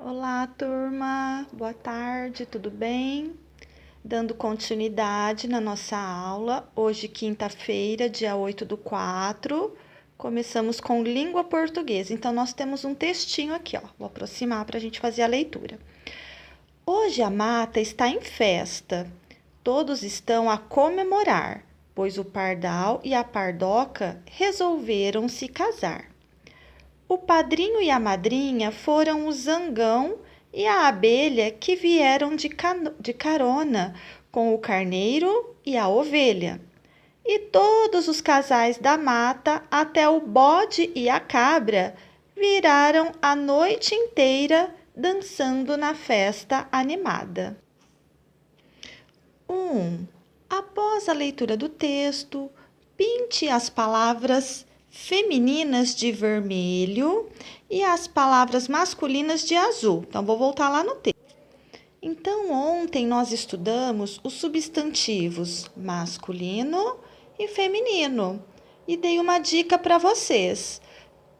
Olá, turma. Boa tarde, tudo bem? Dando continuidade na nossa aula, hoje, quinta-feira, dia 8/4, começamos com língua portuguesa. Então, nós temos um textinho aqui, ó. Vou aproximar para a gente fazer a leitura. Hoje a mata está em festa. Todos estão a comemorar, pois o pardal e a pardoca resolveram se casar. O padrinho e a madrinha foram o zangão e a abelha que vieram de carona com o carneiro e a ovelha. E todos os casais da mata, até o bode e a cabra, viraram a noite inteira dançando na festa animada. 1. Após a leitura do texto, pinte as palavras femininas de vermelho e as palavras masculinas de azul. Então, vou voltar lá no texto. Então, ontem nós estudamos os substantivos masculino e feminino e dei uma dica para vocês.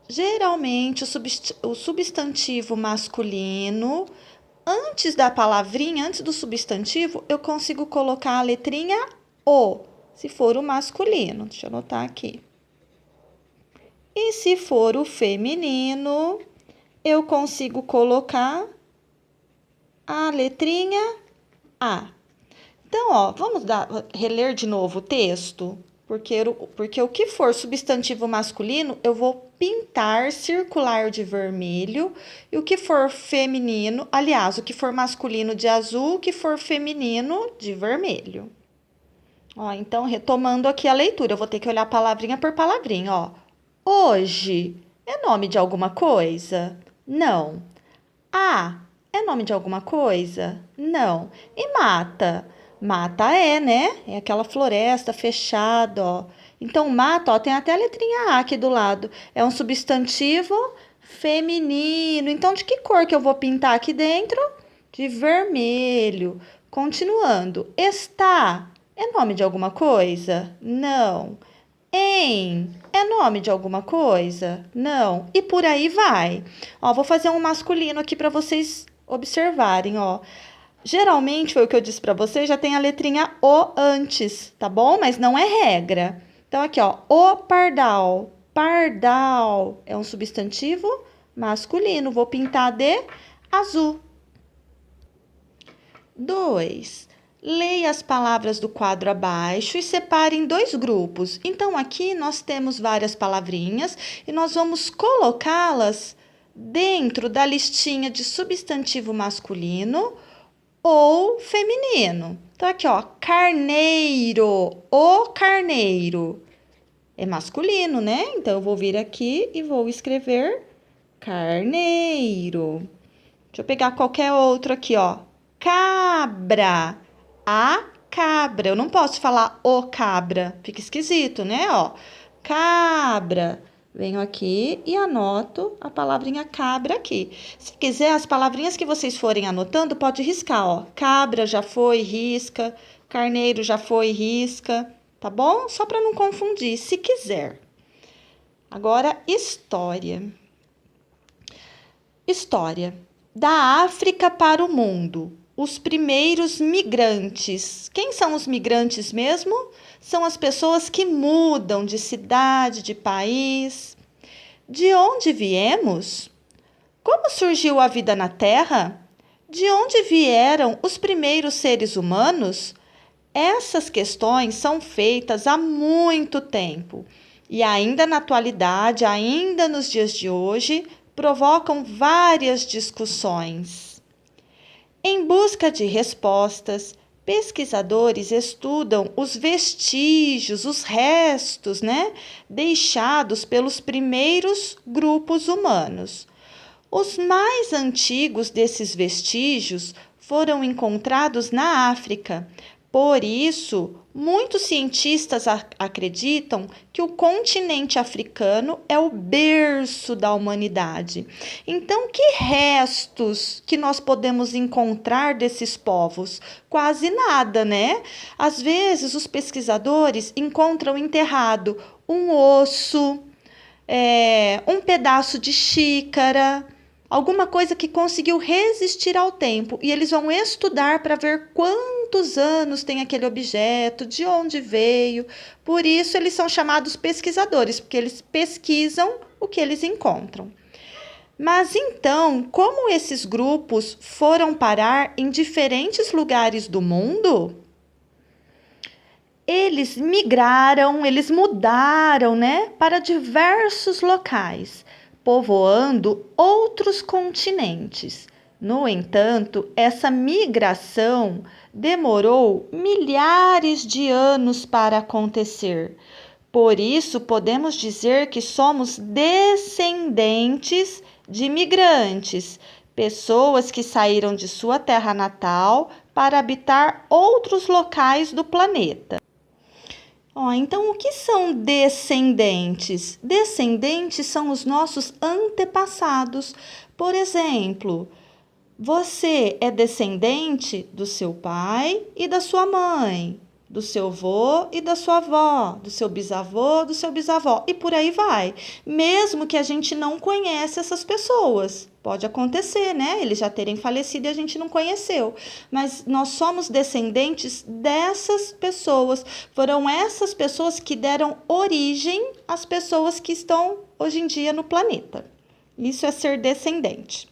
Geralmente, o substantivo masculino, antes da palavrinha, antes do substantivo, eu consigo colocar a letrinha O, se for o masculino. Deixa eu anotar aqui. E se for o feminino, eu consigo colocar a letrinha A. Então, ó, vamos reler de novo o texto? Porque o que for substantivo masculino, eu vou pintar circular de vermelho. E o que for feminino, aliás, o que for masculino de azul, o que for feminino de vermelho. Ó, então, retomando aqui a leitura, eu vou ter que olhar palavrinha por palavrinha, ó. Hoje é nome de alguma coisa? Não. É nome de alguma coisa? Não. E mata? Mata né? É aquela floresta fechada, ó. Então, mata, ó, tem até a letrinha A aqui do lado. É um substantivo feminino. Então, de que cor que eu vou pintar aqui dentro? De vermelho. Continuando. Está é nome de alguma coisa? Não. É nome de alguma coisa? Não. E por aí vai. Ó, vou fazer um masculino aqui para vocês observarem, ó. Geralmente, foi o que eu disse para vocês, já tem a letrinha O antes, tá bom? Mas não é regra. Então, aqui, ó, o pardal. Pardal é um substantivo masculino. Vou pintar de azul. 2. Leia as palavras do quadro abaixo e separe em 2 grupos. Então, aqui nós temos várias palavrinhas e nós vamos colocá-las dentro da listinha de substantivo masculino ou feminino. Então, aqui, ó, carneiro, o carneiro. É masculino, né? Então, eu vou vir aqui e vou escrever carneiro. Deixa eu pegar qualquer outro aqui, ó. Cabra. A cabra. Eu não posso falar o cabra. Fica esquisito, né? Ó, cabra. Venho aqui e anoto a palavrinha cabra aqui. Se quiser, as palavrinhas que vocês forem anotando, pode riscar, ó. Cabra já foi, risca. Carneiro já foi, risca. Tá bom? Só para não confundir, se quiser. Agora, história. História. Da África para o mundo. Os primeiros migrantes. Quem são os migrantes mesmo? São as pessoas que mudam de cidade, de país. De onde viemos? Como surgiu a vida na Terra? De onde vieram os primeiros seres humanos? Essas questões são feitas há muito tempo e ainda na atualidade, ainda nos dias de hoje, provocam várias discussões. Em busca de respostas, pesquisadores estudam os vestígios, os restos, né, deixados pelos primeiros grupos humanos. Os mais antigos desses vestígios foram encontrados na África. Por isso, muitos cientistas acreditam que o continente africano é o berço da humanidade. Então, que restos que nós podemos encontrar desses povos? Quase nada, né? Às vezes, os pesquisadores encontram enterrado um osso, um pedaço de xícara, alguma coisa que conseguiu resistir ao tempo. E eles vão estudar para ver quantos anos tem aquele objeto, de onde veio. Por isso, eles são chamados pesquisadores, porque eles pesquisam o que eles encontram. Mas então, como esses grupos foram parar em diferentes lugares do mundo? Eles migraram, eles mudaram, para diversos locais, povoando outros continentes. No entanto, essa migração demorou milhares de anos para acontecer. Por isso, podemos dizer que somos descendentes de migrantes, pessoas que saíram de sua terra natal para habitar outros locais do planeta. Então, o que são descendentes? Descendentes são os nossos antepassados. Por exemplo, você é descendente do seu pai e da sua mãe, do seu avô e da sua avó, do seu bisavô, do seu bisavó, e por aí vai. Mesmo que a gente não conhece essas pessoas. Pode acontecer, Eles já terem falecido e a gente não conheceu. Mas nós somos descendentes dessas pessoas. Foram essas pessoas que deram origem às pessoas que estão hoje em dia no planeta. Isso é ser descendente.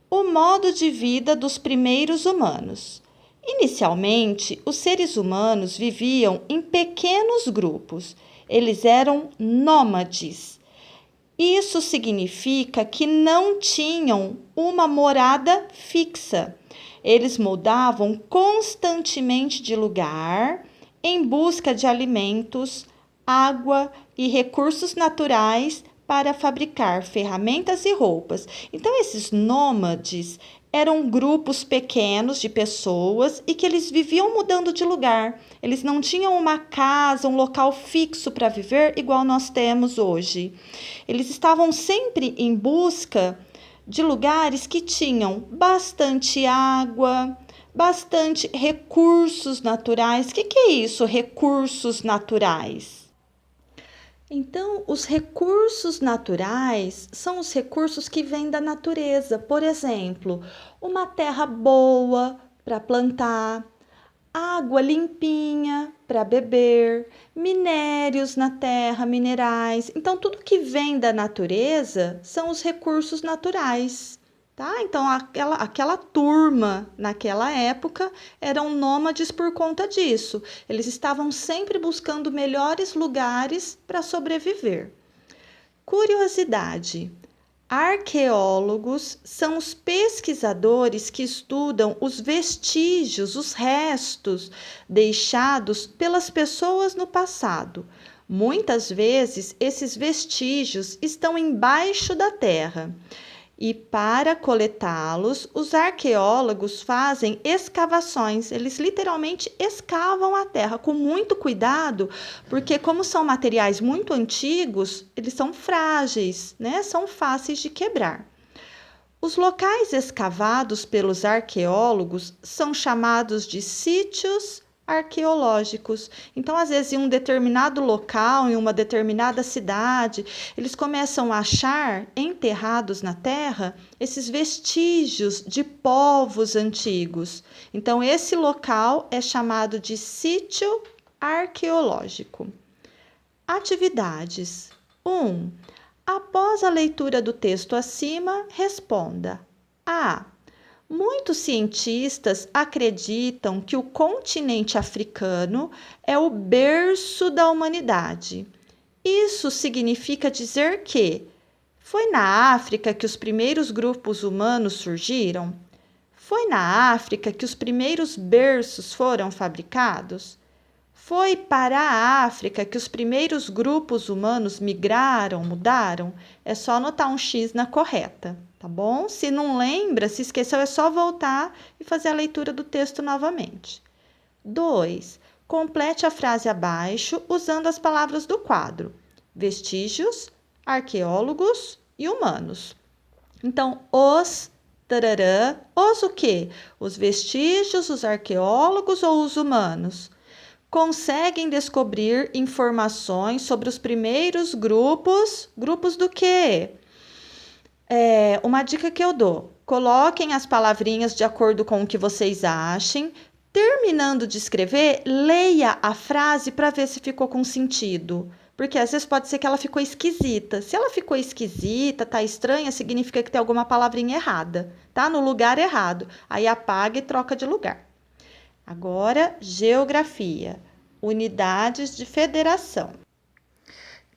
O modo de vida dos primeiros humanos. Inicialmente, os seres humanos viviam em pequenos grupos. Eles eram nômades. Isso significa que não tinham uma morada fixa. Eles mudavam constantemente de lugar em busca de alimentos, água e recursos naturais para fabricar ferramentas e roupas. Então, esses nômades eram grupos pequenos de pessoas e que eles viviam mudando de lugar. Eles não tinham uma casa, um local fixo para viver igual nós temos hoje. Eles estavam sempre em busca de lugares que tinham bastante água, bastante recursos naturais. O que é isso, recursos naturais? Então, os recursos naturais são os recursos que vêm da natureza. Por exemplo, uma terra boa para plantar, água limpinha para beber, minérios na terra, minerais. Então, tudo que vem da natureza são os recursos naturais. Tá? Então, aquela turma naquela época eram nômades por conta disso. Eles estavam sempre buscando melhores lugares para sobreviver. Curiosidade: arqueólogos são os pesquisadores que estudam os vestígios, os restos deixados pelas pessoas no passado. Muitas vezes, esses vestígios estão embaixo da terra. E para coletá-los, os arqueólogos fazem escavações. Eles literalmente escavam a terra com muito cuidado, porque como são materiais muito antigos, eles são frágeis, São fáceis de quebrar. Os locais escavados pelos arqueólogos são chamados de sítios arqueológicos. Então, às vezes, em um determinado local, em uma determinada cidade, eles começam a achar enterrados na terra esses vestígios de povos antigos. Então, esse local é chamado de sítio arqueológico. Atividades. 1. Após a leitura do texto acima, responda: A. Muitos cientistas acreditam que o continente africano é o berço da humanidade. Isso significa dizer que foi na África que os primeiros grupos humanos surgiram? Foi na África que os primeiros berços foram fabricados? Foi para a África que os primeiros grupos humanos migraram, mudaram? É só anotar um X na correta, tá bom? Se não lembra, se esqueceu, é só voltar e fazer a leitura do texto novamente. 2. Complete a frase abaixo usando as palavras do quadro: vestígios, arqueólogos e humanos. Então, os o quê? Os vestígios, os arqueólogos ou os humanos? Conseguem descobrir informações sobre os primeiros grupos. Grupos do quê? Uma dica que eu dou: coloquem as palavrinhas de acordo com o que vocês achem. Terminando de escrever, leia a frase para ver se ficou com sentido. Porque às vezes pode ser que ela ficou esquisita. Se ela ficou esquisita, tá estranha, significa que tem alguma palavrinha errada, tá? No lugar errado. Aí apaga e troca de lugar. Agora, geografia. Unidades de federação.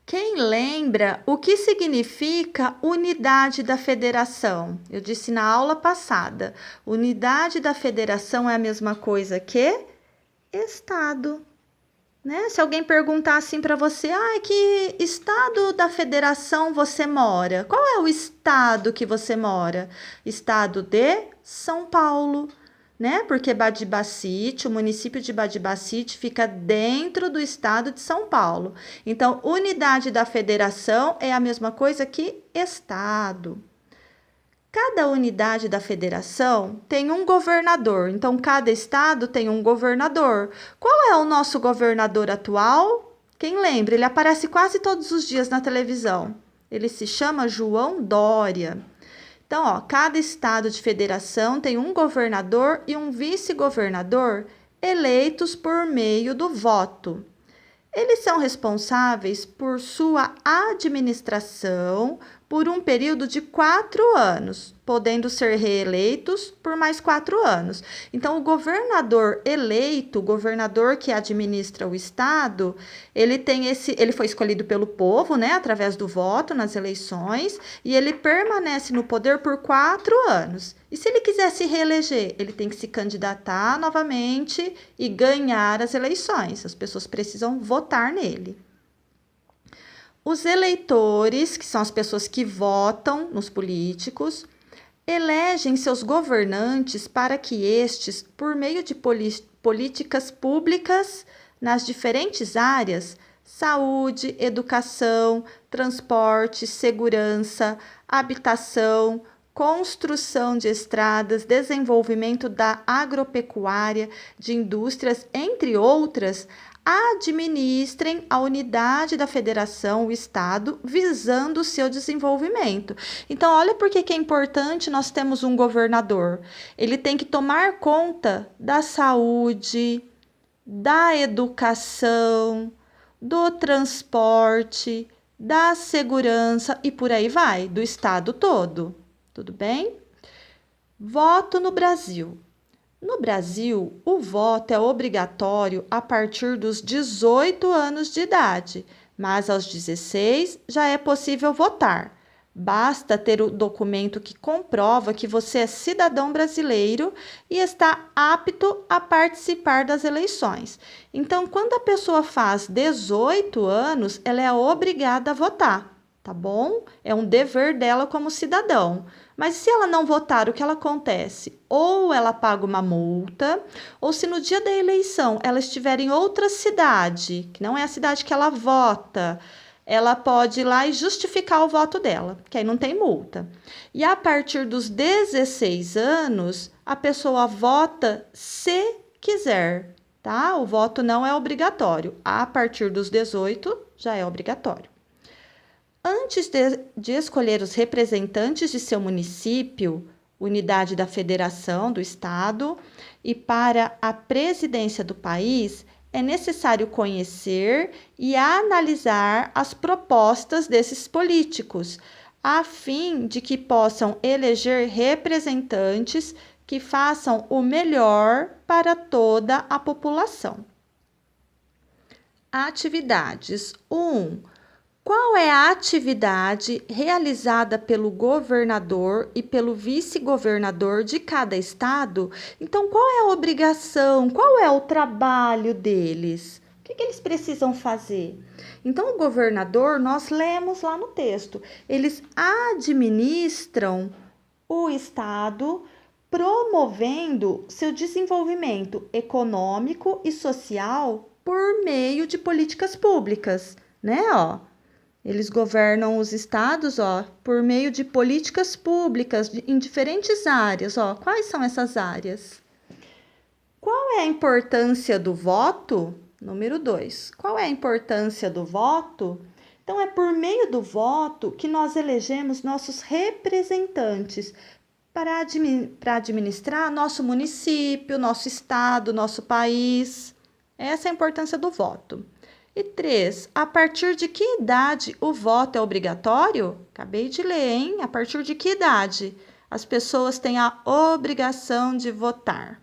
Quem lembra o que significa unidade da federação? Eu disse na aula passada, unidade da federação é a mesma coisa que estado, né? Se alguém perguntar assim para você, que estado da federação você mora? Qual é o estado que você mora? Estado de São Paulo, né? Porque Badibacite, o município de Badibacite fica dentro do estado de São Paulo. Então, unidade da federação é a mesma coisa que estado. Cada unidade da federação tem um governador, então cada estado tem um governador. Qual é o nosso governador atual? Quem lembra? Ele aparece quase todos os dias na televisão. Ele se chama João Dória. Então, cada estado de federação tem um governador e um vice-governador eleitos por meio do voto. Eles são responsáveis por sua administração por um período de 4 anos, podendo ser reeleitos por mais 4 anos. Então, o governador eleito, o governador que administra o estado, ele foi escolhido pelo povo, né, através do voto nas eleições, e ele permanece no poder por 4 anos. E se ele quiser se reeleger, ele tem que se candidatar novamente e ganhar as eleições. As pessoas precisam votar nele. Os eleitores, que são as pessoas que votam nos políticos, elegem seus governantes para que estes, por meio de políticas públicas nas diferentes áreas, saúde, educação, transporte, segurança, habitação, construção de estradas, desenvolvimento da agropecuária, de indústrias, entre outras, administrem a unidade da federação, o estado, visando o seu desenvolvimento. Então, olha por que é importante nós termos um governador. Ele tem que tomar conta da saúde, da educação, do transporte, da segurança e por aí vai, do estado todo. Tudo bem? Voto no Brasil. No Brasil, o voto é obrigatório a partir dos 18 anos de idade, mas aos 16 já é possível votar. Basta ter o documento que comprova que você é cidadão brasileiro e está apto a participar das eleições. Então, quando a pessoa faz 18 anos, ela é obrigada a votar, tá bom? É um dever dela como cidadão. Mas se ela não votar, o que ela acontece? Ou ela paga uma multa, ou se no dia da eleição ela estiver em outra cidade, que não é a cidade que ela vota, ela pode ir lá e justificar o voto dela, que aí não tem multa. E a partir dos 16 anos, a pessoa vota se quiser, tá? O voto não é obrigatório. A partir dos 18 já é obrigatório. Antes de escolher os representantes de seu município, unidade da federação, do estado, e para a presidência do país, é necessário conhecer e analisar as propostas desses políticos, a fim de que possam eleger representantes que façam o melhor para toda a população. Atividades 1. Qual é a atividade realizada pelo governador e pelo vice-governador de cada estado? Então, qual é a obrigação? Qual é o trabalho deles? O que eles precisam fazer? Então, o governador, nós lemos lá no texto, eles administram o estado, promovendo seu desenvolvimento econômico e social por meio de políticas públicas, né? Eles governam os estados, por meio de políticas públicas em diferentes áreas, Quais são essas áreas? Qual é a importância do voto? Número 2. Qual é a importância do voto? Então, é por meio do voto que nós elegemos nossos representantes para administrar nosso município, nosso estado, nosso país. Essa é a importância do voto. E 3, a partir de que idade o voto é obrigatório? Acabei de ler, hein? A partir de que idade as pessoas têm a obrigação de votar?